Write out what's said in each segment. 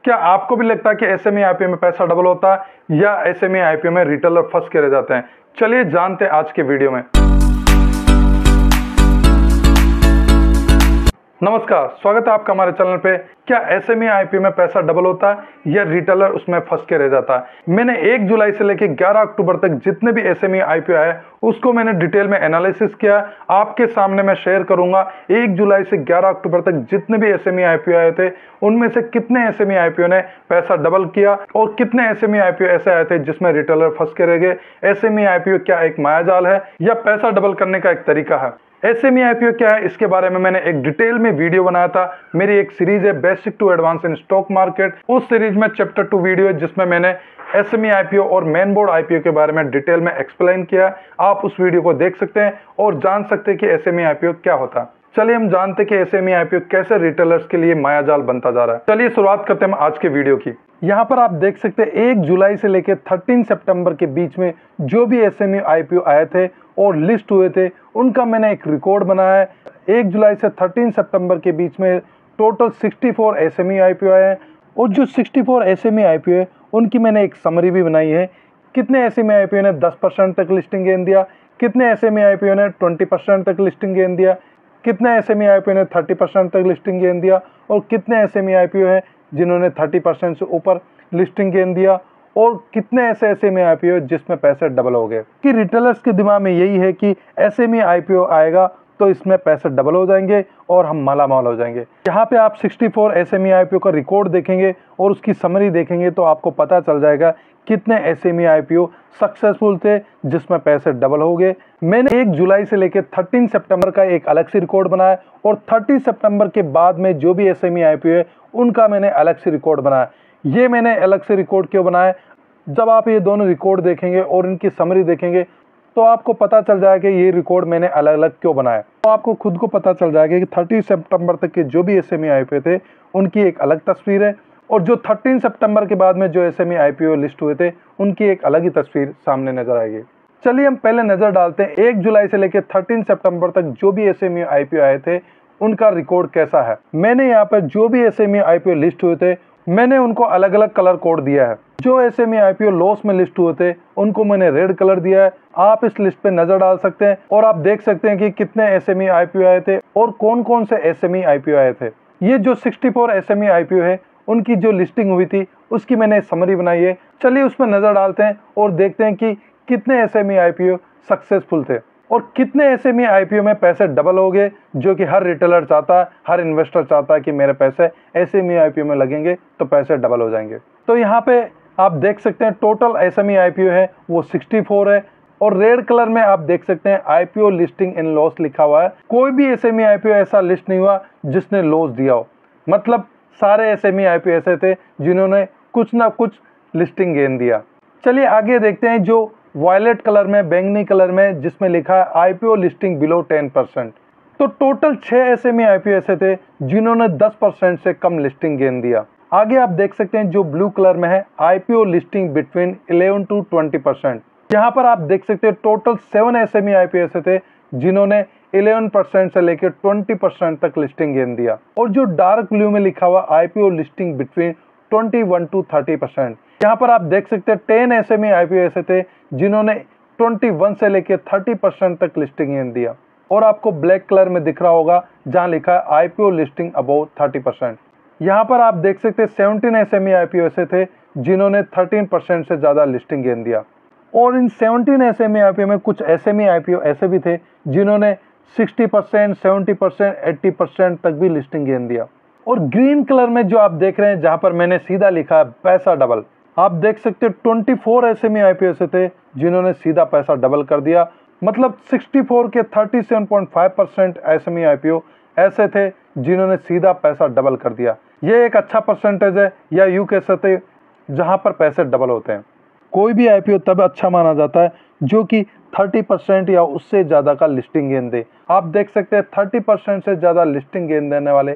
क्या आपको भी लगता है कि ऐसे में आईपीओ में पैसा डबल होता है या ऐसे में आईपीओ में रिटेलर फंस के रह जाते हैं? चलिए जानते हैं आज के वीडियो में। नमस्कार, स्वागत है आपका हमारे चैनल पे। क्या ऐसे में आईपीओ में पैसा डबल होता है या रिटेलर उसमें फंस के रह जाता है? मैंने 1 जुलाई से लेकर 11 अक्टूबर तक जितने भी एसएमई आईपीओ आए उसको मैंने डिटेल में एनालिसिस किया, आपके सामने मैं शेयर करूंगा। 1 जुलाई से 11 अक्टूबर तक जितने भी एसएमई आईपीओ आए थे उनमें से कितने एसएमई आईपीओ ने पैसा डबल किया और कितने एसएमई आईपीओ ऐसे आए थे जिसमें रिटेलर फंस के रह गए। एसएमई आईपीओ क्या एक मायाजाल है या पैसा डबल करने का एक तरीका है? एसएमई आईपीओ क्या है, इसके बारे में मैंने एक डिटेल में वीडियो बनाया था। मेरी एक सीरीज है basic to advance in stock market. उस सीरीज में चैप्टर 2 वीडियो है जिसमें मैंने एसएमई आईपीओ और मेन बोर्ड आईपीओ के बारे में डिटेल में एक्सप्लेन किया। आप उस वीडियो को देख सकते हैं और जान सकते हैं कि एसएमई आईपीओ क्या होता है। चलिए हम जानते हैं कि एसएमई आईपीओ कैसे रिटेलर्स के लिए मायाजाल बनता जा रहा है। चलिए शुरुआत करते हैं आज के वीडियो की। यहाँ पर आप देख सकते हैं 1 जुलाई से लेकर 13 सितंबर के बीच में जो भी एसएमई आईपीओ आए थे और लिस्ट हुए थे उनका मैंने एक रिकॉर्ड बनाया है। 1 जुलाई से 13 सितंबर के बीच में टोटल 64 एसएमई आईपीओ आए हैं और जो 64 एसएमई आईपीओ है उनकी मैंने एक समरी भी बनाई है। कितने एसएमई आईपीओ ने 10% तक लिस्टिंग गेन दिया, कितने एसएमई आईपीओ ने 20% तक लिस्टिंग गेन दिया, कितने एसएमई आईपीओ ने 30% तक लिस्टिंग गेन दिया और कितने एसएमई आईपीओ है जिन्होंने 30% से ऊपर लिस्टिंग गेन दिया और कितने ऐसे एसएमई आईपीओ जिसमें पैसे डबल हो गए। कि रिटेलर्स के दिमाग में यही है कि एसएमई आईपीओ आएगा तो इसमें पैसे डबल हो जाएंगे और हम मालामाल हो जाएंगे। यहाँ पे आप 64 एसएमई आईपीओ का रिकॉर्ड देखेंगे और उसकी समरी देखेंगे तो आपको पता चल जाएगा कितने एसएमई आईपीओ सक्सेसफुल थे जिसमें पैसे डबल हो गए। मैंने 1 जुलाई से लेकर 13 सितंबर का एक अलग से रिकॉर्ड बनाया और 30 सितंबर के बाद में जो भी एसएमई आईपीओ है उनका मैंने अलग से रिकॉर्ड बनाया। ये मैंने अलग से रिकॉर्ड क्यों बनाया? जब आप ये दोनों रिकॉर्ड देखेंगे और इनकी समरी देखेंगे तो आपको पता चल जाएगा कि ये रिकॉर्ड मैंने अलग अलग क्यों बनाया। तो आपको खुद को पता चल जाएगा कि 30 सितंबर तक के जो भी एसएमई आईपीओ थे उनकी एक अलग तस्वीर है और जो 13 सितंबर के बाद में जो एसएमई आईपीओ लिस्ट हुए थे उनकी एक अलग ही तस्वीर सामने नजर आएगी। चलिए हम पहले नजर डालते हैं 1 जुलाई से लेकर 13 सितंबर तक जो भी एसएमई आईपीओ आए थे उनका रिकॉर्ड कैसा है। मैंने यहाँ पर जो भी एसएमई आईपीओ लिस्ट हुए थे मैंने उनको अलग अलग कलर कोड दिया है। जो एसएमई आईपीओ लॉस में लिस्ट हुए थे उनको मैंने रेड कलर दिया है। आप इस लिस्ट पे नजर डाल सकते हैं और आप देख सकते हैं कि कितने एसएमई आईपीओ आए थे और कौन कौन से एसएमई आईपीओ आए थे। ये जो 64 एसएमई आईपीओ है उनकी जो लिस्टिंग हुई थी उसकी मैंने समरी बनाई है। चलिए उसमें नजर डालते हैं और देखते हैं कि कितने एसएमई आईपीओ सक्सेसफुल थे और कितने एसएमई आईपीओ में पैसे डबल हो गए, जो कि हर रिटेलर चाहता है, हर इन्वेस्टर चाहता है कि मेरे पैसे एसएमई आईपीओ में लगेंगे तो पैसे डबल हो जाएंगे। तो यहाँ पे आप देख सकते हैं टोटल एसएमई आईपीओ है वो 64 है और रेड कलर में आप देख सकते हैं आईपीओ लिस्टिंग इन लॉस लिखा हुआ है। कोई भी एसएमई आईपीओ ऐसा लिस्ट नहीं हुआ जिसने लॉस दिया हो, मतलब सारे एसएमई आईपीओ ऐसे थे जिन्होंने कुछ ना कुछ लिस्टिंग गेन दिया। चलिए आगे देखते हैं जो वायलेट कलर में, बैंगनी कलर में, जिसमें लिखा है आईपीओ लिस्टिंग बिलो 10%। तो टोटल 6 एसएमई आईपीओ ऐसे थे जिन्होंने 10% से कम लिस्टिंग गेन दिया। आगे आप देख सकते हैं जो ब्लू कलर में है आईपीओ लिस्टिंग बिटवीन 11 to 20%। यहाँ पर आप देख सकते हैं टोटल 7 एसएमई आईपीओ ऐसे थे जिन्होंने 11% से लेकर 20% तक लिस्टिंग गेन दिया। और जो डार्क ब्लू में लिखा हुआ आईपीओ लिस्टिंग बिटवीन 21 to 30%। यहाँ पर आप देख सकते हैं 10 एसएमई आईपीओ ऐसे थे जिन्होंने 21 से लेकर 30% तक लिस्टिंग गेन दिया। और आपको ब्लैक कलर में दिख रहा होगा जहाँ लिखा है आईपीओ लिस्टिंग अबव 30%। यहाँ पर आप देख सकते हैं 17 एसएमई आईपीओ ऐसे थे जिन्होंने 13% से ज़्यादा लिस्टिंग गेन दिया। और इन 17 एसएमई आईपीओ में कुछ एसएमई आईपीओ ऐसे भी थे जिन्होंने 60%, 70%, 80% तक भी लिस्टिंग गेन दिया। और ग्रीन कलर में जो आप देख रहे हैं जहाँ पर मैंने सीधा लिखा है पैसा डबल, आप देख सकते हैं 24 एसएमई आईपीओ ऐसे थे जिन्होंने सीधा पैसा डबल कर दिया। मतलब 64 के 37.5% एसएमई आईपीओ ऐसे थे जिन्होंने सीधा पैसा डबल कर दिया। ये एक अच्छा परसेंटेज है या यूँ कह सकते हैं जहाँ पर पैसे डबल होते हैं। कोई भी आईपीओ तब अच्छा माना जाता है जो कि 30% या उससे ज़्यादा का लिस्टिंग गेन दे। आप देख सकते हैं 30% से ज़्यादा लिस्टिंग गेन देने वाले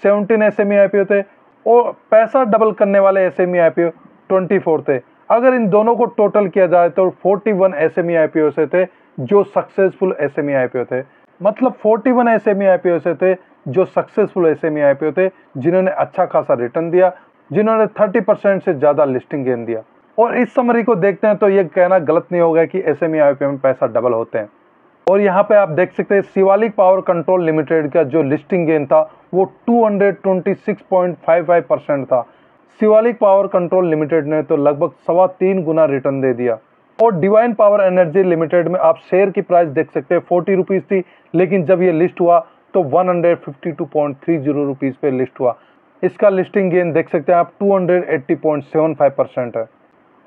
17 एसएमई आईपीओ थे और पैसा डबल करने वाले एसएमई आईपीओ 24 थे। अगर इन दोनों को टोटल किया जाए तो 41 एसएमई आईपीओ से थे जो सक्सेसफुल एसएमई आईपीओ थे। मतलब 41 एसएमई आईपीओ से थे जो सक्सेसफुल एसएमई आईपीओ थे जिन्होंने अच्छा खासा रिटर्न दिया जिन्होंने 30% से ज़्यादा लिस्टिंग गेन दिया। और इस समरी को देखते हैं तो ये कहना गलत नहीं होगा कि SME IPO में पैसा डबल होते हैं। और यहाँ पे आप देख सकते हैं शिवालिक पावर कंट्रोल लिमिटेड का जो लिस्टिंग गेन था वो 226.55% था। शिवालिक पावर कंट्रोल लिमिटेड ने तो लगभग 3.25 गुना रिटर्न दे दिया। और डिवाइन पावर एनर्जी लिमिटेड में आप शेयर की प्राइस देख सकते हैं 40 रुपीज़ थी, लेकिन जब ये लिस्ट हुआ तो 152.30 रुपीज़ पे लिस्ट हुआ। इसका लिस्टिंग गेन देख सकते हैं आप 280.75% है।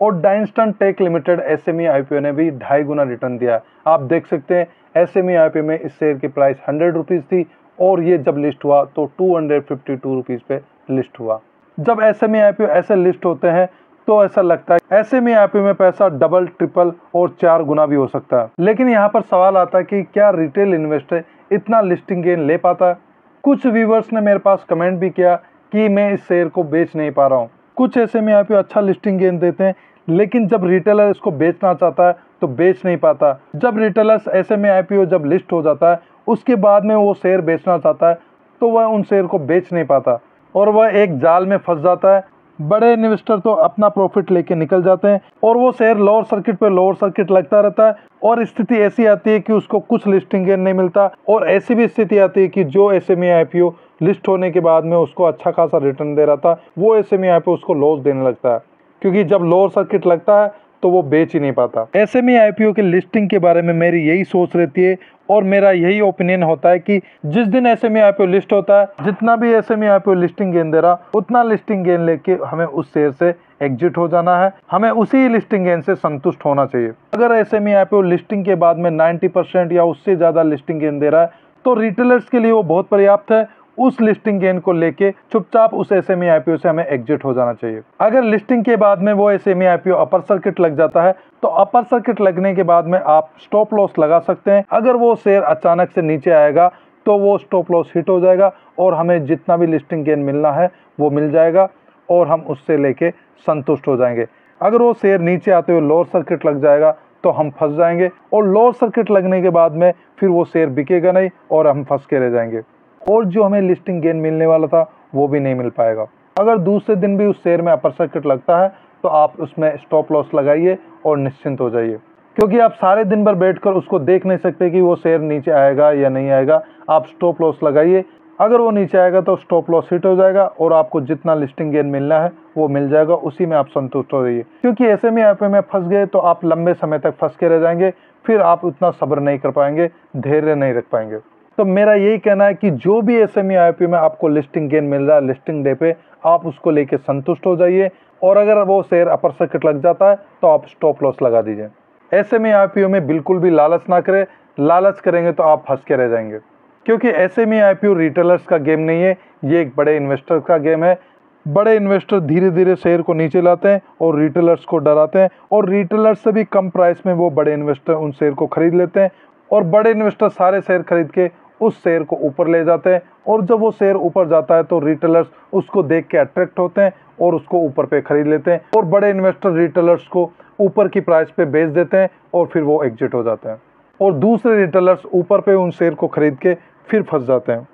और डाइंस्टन टेक लिमिटेड SME IPO ने भी 2.5 गुना रिटर्न दिया है। आप देख सकते हैं SME IPO में इस शेयर की प्राइस 100 रुपीज़ थी और ये जब लिस्ट हुआ तो 252 रुपीज़ पे लिस्ट हुआ। जब SME IPO ऐसे लिस्ट होते हैं तो ऐसा लगता है SME IPO में पैसा डबल, ट्रिपल और 4 गुना भी हो सकता है। लेकिन यहाँ पर सवाल आता है कि क्या रिटेल इन्वेस्टर इतना लिस्टिंग गेन ले पाता है? कुछ व्यूवर्स ने मेरे पास कमेंट भी किया कि मैं इस शेयर को बेच नहीं पा रहा हूँ। कुछ SME IPO अच्छा लिस्टिंग गेन देते हैं, लेकिन जब रिटेलर इसको बेचना चाहता है तो बेच नहीं पाता। जब रिटेलर्स SME IPO जब लिस्ट हो जाता है उसके बाद में वो शेयर बेचना चाहता है तो वह उन शेयर को बेच नहीं पाता और वह एक जाल में फंस जाता है। बड़े इन्वेस्टर तो अपना प्रॉफिट लेके निकल जाते हैं और वो शेयर लोअर सर्किट पे लोअर सर्किट लगता रहता है और स्थिति ऐसी आती है कि उसको कुछ लिस्टिंग गेन नहीं मिलता। और ऐसी भी स्थिति आती है कि जो SME IPO लिस्ट होने के बाद में उसको अच्छा खासा रिटर्न दे रहा था, वो SME IPO उसको लॉस देने लगता है, क्योंकि जब लोअर सर्किट लगता है तो वो बेच ही नहीं पाता। SME IPO के लिस्टिंग के बारे में मेरी यही सोच रहती है और मेरा यही ओपिनियन होता है कि जिस दिन SME IPO लिस्ट होता है, जितना भी SME IPO लिस्टिंग गेन दे रहा उतना लिस्टिंग गेन लेके हमें उस शेयर से एग्जिट हो जाना है। हमें उसी लिस्टिंग गेन से संतुष्ट होना चाहिए। अगर SME IPO लिस्टिंग के बाद में 90% या उससे ज़्यादा लिस्टिंग गेन दे रहा है तो रिटेलर्स के लिए वो बहुत पर्याप्त है। उस लिस्टिंग गेन को लेके चुपचाप उस SME IPO से हमें एग्जिट हो जाना चाहिए। अगर लिस्टिंग के बाद में वो SME IPO अपर सर्किट लग जाता है तो अपर सर्किट लगने के बाद में आप स्टॉप लॉस लगा सकते हैं। अगर वो शेयर अचानक से नीचे आएगा तो वो स्टॉप लॉस हिट हो जाएगा और हमें जितना भी लिस्टिंग गेन मिलना है वो मिल जाएगा और हम उससे लेके संतुष्ट हो जाएंगे। अगर वो शेयर नीचे आते हुए लोअर सर्किट लग जाएगा तो हम फंस जाएंगे और लोअर सर्किट लगने के बाद में फिर वो शेयर बिकेगा नहीं और हम फंस के रह जाएंगे और जो हमें लिस्टिंग गेन मिलने वाला था वो भी नहीं मिल पाएगा। अगर दूसरे दिन भी उस शेयर में अपर सर्किट लगता है तो आप उसमें स्टॉप लॉस लगाइए और निश्चिंत हो जाइए, क्योंकि आप सारे दिन भर बैठकर उसको देख नहीं सकते कि वो शेयर नीचे आएगा या नहीं आएगा। आप स्टॉप लॉस लगाइए, अगर वो नीचे आएगा तो स्टॉप लॉस हिट हो जाएगा और आपको जितना लिस्टिंग गेन मिलना है वो मिल जाएगा, उसी में आप संतुष्ट हो जाइए। क्योंकि SME IPO में फंस गए तो आप लंबे समय तक फंस के रह जाएंगे, फिर आप उतना सब्र नहीं कर पाएंगे, धैर्य नहीं रख पाएंगे। तो मेरा यही कहना है कि जो भी SME IPO में आपको लिस्टिंग गेन मिल रहा है लिस्टिंग डे पे, आप उसको लेके संतुष्ट हो जाइए और अगर वो शेयर अपर सर्किट लग जाता है तो आप स्टॉप लॉस लगा दीजिए। SME IPO में बिल्कुल भी लालच ना करें, लालच करेंगे तो आप फंस के रह जाएंगे, क्योंकि SME IPO रिटेलर्स का गेम नहीं है, ये एक बड़े इन्वेस्टर का गेम है। बड़े इन्वेस्टर धीरे धीरे शेयर को नीचे लाते हैं और रिटेलर्स को डराते हैं और रिटेलर्स से भी कम प्राइस में वो बड़े इन्वेस्टर उन शेयर को खरीद लेते हैं और बड़े इन्वेस्टर सारे शेयर खरीद के उस शेयर को ऊपर ले जाते हैं और जब वो शेयर ऊपर जाता है तो रिटेलर्स उसको देख के अट्रैक्ट होते हैं और उसको ऊपर पे खरीद लेते हैं और बड़े इन्वेस्टर रिटेलर्स को ऊपर की प्राइस पे बेच देते हैं और फिर वो एग्जिट हो जाते हैं और दूसरे रिटेलर्स ऊपर पे उन शेयर को खरीद के फिर फंस जाते हैं।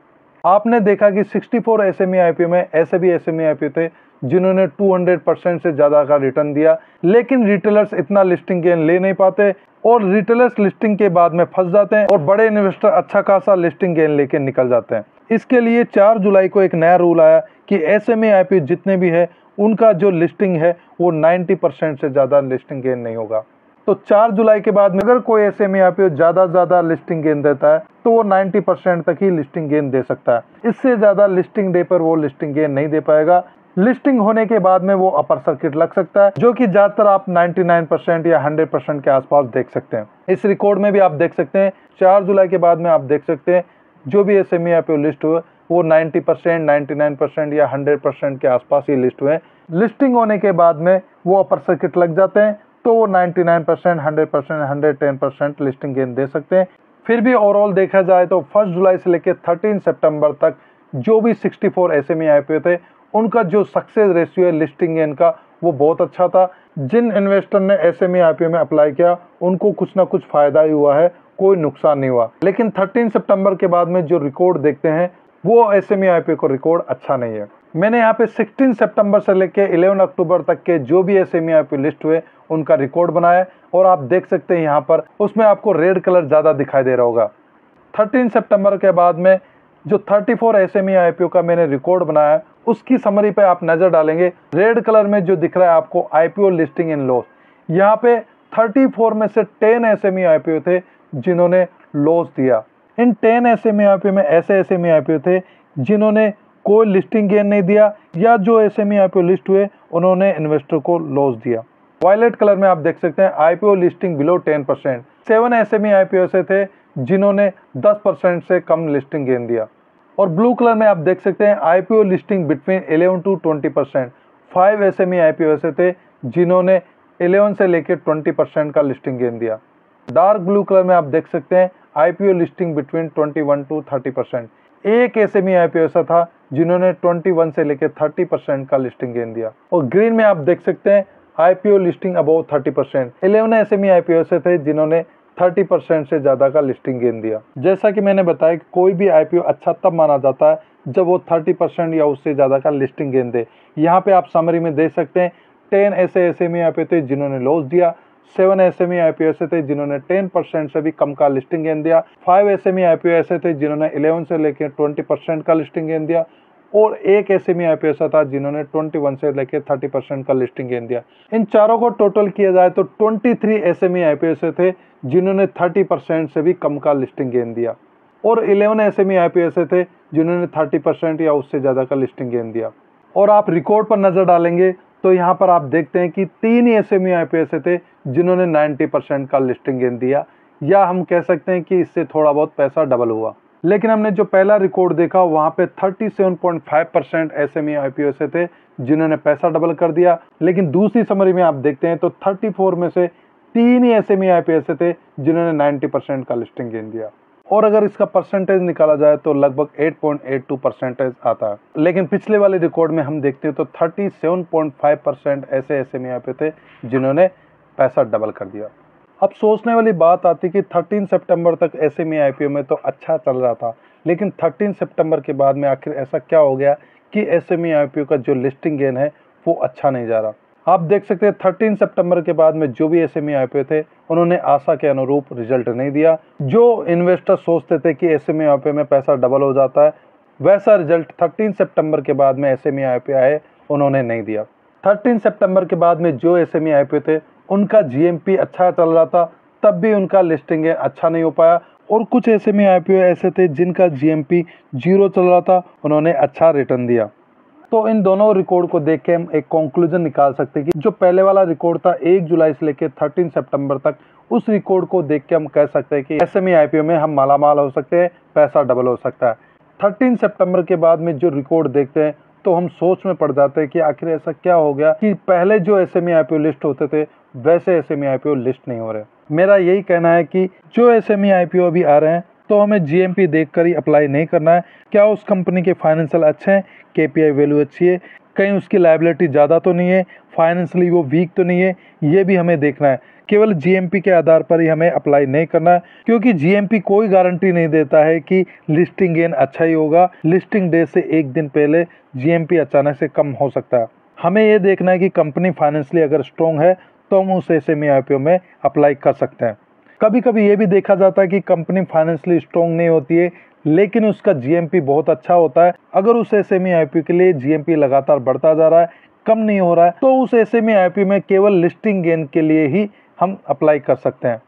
आपने देखा कि 64 SME IPO में ऐसे भी SME IPO थे जिन्होंने 200% से ज़्यादा का रिटर्न दिया, लेकिन रिटेलर्स इतना लिस्टिंग गेन ले नहीं पाते और रिटेलर्स लिस्टिंग के बाद में फंस जाते हैं और बड़े इन्वेस्टर अच्छा खासा लिस्टिंग गेन लेके निकल जाते हैं। इसके लिए 4 जुलाई को एक नया रूल आया कि SME IPO जितने भी है उनका जो लिस्टिंग है वो 90% से ज़्यादा लिस्टिंग गेन नहीं होगा। तो 4 जुलाई के बाद में अगर कोई SME IPO ज़्यादा लिस्टिंग गेन देता है तो वो 90% तक ही लिस्टिंग गेन दे सकता है। इससे ज़्यादा लिस्टिंग डे पर वो लिस्टिंग गेन नहीं दे पाएगा। लिस्टिंग होने के बाद में वो अपर सर्किट लग सकता है, जो कि ज़्यादातर आप 99% या 100% के आसपास देख सकते हैं। इस रिकॉर्ड में भी आप देख सकते हैं 4 जुलाई के बाद में आप देख सकते हैं जो भी SME IPO लिस्ट हुए वो 90%, 99% या 100% के आसपास ही लिस्ट हुए। लिस्टिंग होने के बाद में वो अपर सर्किट लग जाते हैं तो वो 99%, 100%, 110% लिस्टिंग गेन दे सकते हैं। फिर भी ओवरऑल देखा जाए तो 1 जुलाई से लेकर 13 सितंबर तक जो भी 64 SME IPO थे उनका जो सक्सेस रेशियो है लिस्टिंग गेन का वो बहुत अच्छा था। जिन इन्वेस्टर ने SME IPO में अप्लाई किया उनको कुछ ना कुछ फ़ायदा ही हुआ है, कोई नुकसान नहीं हुआ। लेकिन 13 सितंबर के बाद में जो रिकॉर्ड देखते हैं वो एसएमई आईपीओ को रिकॉर्ड अच्छा नहीं है। मैंने यहाँ पे 16 सितंबर से लेके 11 अक्टूबर तक के जो भी एसएमई आईपीओ लिस्ट हुए उनका रिकॉर्ड बनाया और आप देख सकते हैं यहाँ पर उसमें आपको रेड कलर ज़्यादा दिखाई दे रहा होगा। 13 सितंबर के बाद में जो 34 एसएमई आईपीओ का मैंने रिकॉर्ड बनाया उसकी समरी पे आप नज़र डालेंगे। रेड कलर में जो दिख रहा है आपको आईपीओ लिस्टिंग इन लॉस, यहाँ पे 34 में से 10 एसएमई आईपीओ थे जिन्होंने लॉस दिया। इन 10 एसएमई आईपीओ में ऐसे एसएमई आईपीओ थे जिन्होंने कोई लिस्टिंग गेन नहीं दिया या जो एसएमई आईपीओ लिस्ट हुए उन्होंने इन्वेस्टर को लॉस दिया। वायलेट कलर में आप देख सकते हैं IPO listing below 10%। 7 SME IPO से थे जिन्होंने 10% से कम लिस्टिंग गेन दिया। और ब्लू कलर में आप देख सकते हैं IPO listing between 11 to 20%। 5 SME IPO से थे जिन्होंने 11 से लेकर 20% का लिस्टिंग गेन दिया। डार्क ब्लू कलर में आप देख सकते हैं आईपीओ लिस्टिंग बिटवीन 21 to 30%। एक एसएमई आईपीओ ऐसा था जिन्होंने 21 से लेकर 30% का लिस्टिंग गेन दिया। और ग्रीन में आप देख सकते हैं IPO listing above 30%। 11 SME IPO से थे जिन्होंने 30% से ज़्यादा का लिस्टिंग गेन दिया। जैसा कि मैंने बताया कि कोई भी आईपीओ अच्छा तब माना जाता है जब वो 30% या उससे ज़्यादा का लिस्टिंग गेन दे। यहाँ पे आप समरी में देख सकते हैं 10 ऐसे एसएमई आईपीओ थे जिन्होंने लॉस दिया। 7 एसएमई आईपीओ ऐसे थे जिन्होंने 10% से भी कम का लिस्टिंग गेन दिया। 5 एसएमई आईपीओ ऐसे थे जिन्होंने 11 से लेकर 20% का लिस्टिंग गेन दिया। और एक एसएमई आईपीओ ऐसा था जिन्होंने 21 से लेकर 30% का लिस्टिंग गेन दिया। इन चारों को टोटल किया जाए तो 23 एसएमई आईपीओ ऐसे थे जिन्होंने 30% से भी कम का लिस्टिंग गेन दिया। और 11 एसएमई आईपीओ ऐसे थे जिन्होंने 30% या उससे ज़्यादा का लिस्टिंग गेन दिया। और आप रिकॉर्ड पर नज़र डालेंगे तो यहाँ पर आप देखते हैं कि 3 ही एसएमई आईपीओ ऐसे थे जिन्होंने 90% का लिस्टिंग गेन दिया, या हम कह सकते हैं कि इससे थोड़ा बहुत पैसा डबल हुआ। लेकिन हमने जो पहला रिकॉर्ड देखा वहाँ पे 37.5% एसएमई आईपीओ ऐसे थे जिन्होंने पैसा डबल कर दिया। लेकिन दूसरी समरी में आप देखते हैं तो 34 में से 3 ही एसएमई आईपीओ ऐसे थे जिन्होंने 90% का लिस्टिंग गेन दिया। और अगर इसका परसेंटेज निकाला जाए तो लगभग 8.82% आता है। लेकिन पिछले वाले रिकॉर्ड में हम देखते हैं तो 37.5% ऐसे एसएमई आईपीओ थे जिन्होंने पैसा डबल कर दिया। अब सोचने वाली बात आती कि 13 सितंबर तक एसएमई आईपीओ में तो अच्छा चल रहा था, लेकिन 13 सितंबर के बाद में आखिर ऐसा क्या हो गया कि एसएमई आईपीओ का जो लिस्टिंग गेन है वो अच्छा नहीं जा रहा। आप देख सकते हैं 13 सितंबर के बाद में जो भी एसएमई आईपीओ थे उन्होंने आशा के अनुरूप रिजल्ट नहीं दिया। जो इन्वेस्टर सोचते थे कि एसएमई आईपीओ में पैसा डबल हो जाता है, वैसा रिजल्ट 13 सितंबर के बाद में एसएमई आईपीओ आए उन्होंने नहीं दिया। 13 सितंबर के बाद में जो एसएमई आईपीओ थे उनका जीएमपी अच्छा चल रहा था, तब भी उनका लिस्टिंग अच्छा नहीं हो पाया। और कुछ एसएमई आईपीओ ऐसे थे जिनका जीएमपी 0 चल रहा था, उन्होंने अच्छा रिटर्न दिया। तो इन दोनों रिकॉर्ड को देख के हम एक कंक्लूजन निकाल सकते हैं कि जो पहले वाला रिकॉर्ड था 1 जुलाई से लेकर 13 सितंबर तक, उस रिकॉर्ड को देख के हम कह सकते हैं कि एसएमई आईपीओ में हम मालामाल हो सकते हैं, पैसा डबल हो सकता है। 13 सितंबर के बाद में जो रिकॉर्ड देखते हैं तो हम सोच में पड़ जाते हैं कि आखिर ऐसा क्या हो गया कि पहले जो एसएमई आईपीओ लिस्ट होते थे वैसे एसएमई आईपीओ लिस्ट नहीं हो रहे। मेरा यही कहना है कि जो एसएमई आईपीओ अभी आ रहे हैं तो हमें जीएमपी देखकर ही अप्लाई नहीं करना है। क्या उस कंपनी के फाइनेंशियल अच्छे हैं, केपीआई वैल्यू अच्छी है, कहीं उसकी लायबिलिटी ज़्यादा तो नहीं है, फाइनेंशियली वो वीक तो नहीं है, ये भी हमें देखना है। केवल जीएमपी के आधार पर ही हमें अप्लाई नहीं करना है, क्योंकि जीएमपी कोई गारंटी नहीं देता है कि लिस्टिंग गेन अच्छा ही होगा। लिस्टिंग डे से एक दिन पहले जीएमपी अचानक से कम हो सकता है। हमें ये देखना है कि कंपनी फाइनेंशियली अगर स्ट्रॉन्ग है तो हम उस एसएमई आईपीओ में अप्लाई कर सकते हैं। कभी कभी ये भी देखा जाता है कि कंपनी फाइनेंशियली स्ट्रॉन्ग नहीं होती है लेकिन उसका जीएमपी बहुत अच्छा होता है। अगर उस एसएमई आईपीओ के लिए जीएमपी लगातार बढ़ता जा रहा है, कम नहीं हो रहा है, तो उस एसएमई आईपीओ में केवल लिस्टिंग गेन के लिए ही हम अप्लाई कर सकते हैं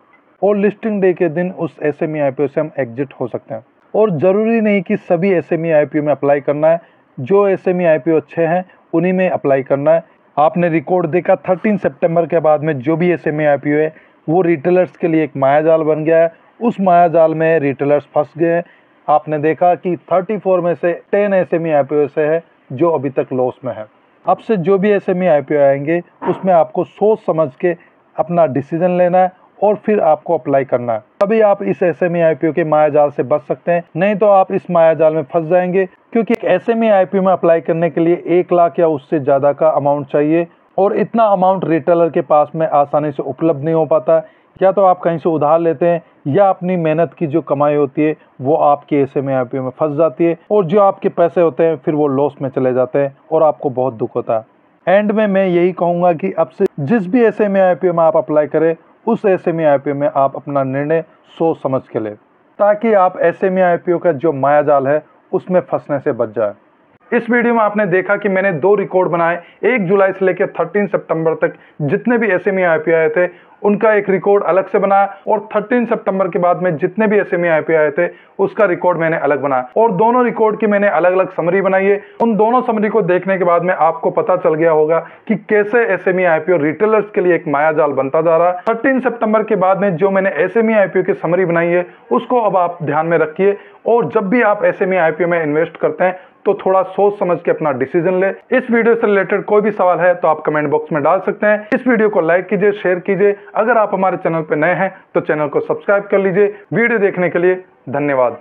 और लिस्टिंग डे के दिन उस एसएमई आईपीओ से हम एग्जिट हो सकते हैं। और ज़रूरी नहीं कि सभी एसएमई आईपीओ में अप्लाई करना है, जो एसएमई आईपीओ अच्छे हैं उन्हीं में अप्लाई करना है। आपने रिकॉर्ड देखा 13 सितंबर के बाद में जो भी एसएमई आईपीओ है वो रिटेलर्स के लिए एक मायाजाल बन गया है। उस मायाजाल में रिटेलर्स फंस गए हैं। आपने देखा कि 34 में से 10 एसएमई आईपीओ से है जो अभी तक लॉस में है। अब से जो भी एसएमई आईपीओ आएंगे उसमें आपको सोच समझ के अपना डिसीजन लेना है और फिर आपको अप्लाई करना है, तभी आप इस एसएमई आईपीओ के मायाजाल से बच सकते हैं। नहीं तो आप इस मायाजाल में फंस जाएंगे, क्योंकि एक एसएमई आईपीओ में अप्लाई करने के लिए 1 लाख या उससे ज़्यादा का अमाउंट चाहिए और इतना अमाउंट रिटेलर के पास में आसानी से उपलब्ध नहीं हो पाता। या तो आप कहीं से उधार लेते हैं या अपनी मेहनत की जो कमाई होती है वो आपके एसएमई आईपीओ में फंस जाती है और जो आपके पैसे होते हैं फिर वो लॉस में चले जाते हैं और आपको बहुत दुख होता है। एंड में मैं यही कहूँगा कि अब से जिस भी एसएमई आईपीओ में आप अप्लाई करें उस एसएमई आईपीओ में आप अपना निर्णय सोच समझ के लें, ताकि आप एसएमई आईपीओ का जो मायाजाल है उसमें फंसने से बच जाए। इस वीडियो में आपने देखा कि मैंने 2 रिकॉर्ड बनाए। 1 जुलाई से लेकर 13 सितंबर तक जितने भी एसएमई आईपीओ आए थे उनका एक रिकॉर्ड अलग से बनाया और 13 सितंबर के बाद में जितने भी एसएमई आईपीओ आए थे उसका रिकॉर्ड मैंने अलग बनाया और दोनों रिकॉर्ड की मैंने अलग अलग समरी बनाई है। उन दोनों समरी को देखने के बाद में आपको पता चल गया होगा कि कैसे एसएमई आईपीओ रिटेलर्स के लिए एक मायाजाल बनता जा रहा है। 13 सितंबर के बाद में जो मैंने एसएमई आईपीओ की समरी बनाई है उसको अब आप ध्यान में रखिए और जब भी आप एसएमई आईपीओ में इन्वेस्ट करते हैं तो थोड़ा सोच समझ के अपना डिसीजन ले। इस वीडियो से रिलेटेड कोई भी सवाल है तो आप कमेंट बॉक्स में डाल सकते हैं। इस वीडियो को लाइक कीजिए, शेयर कीजिए। अगर आप हमारे चैनल पर नए हैं तो चैनल को सब्सक्राइब कर लीजिए। वीडियो देखने के लिए धन्यवाद।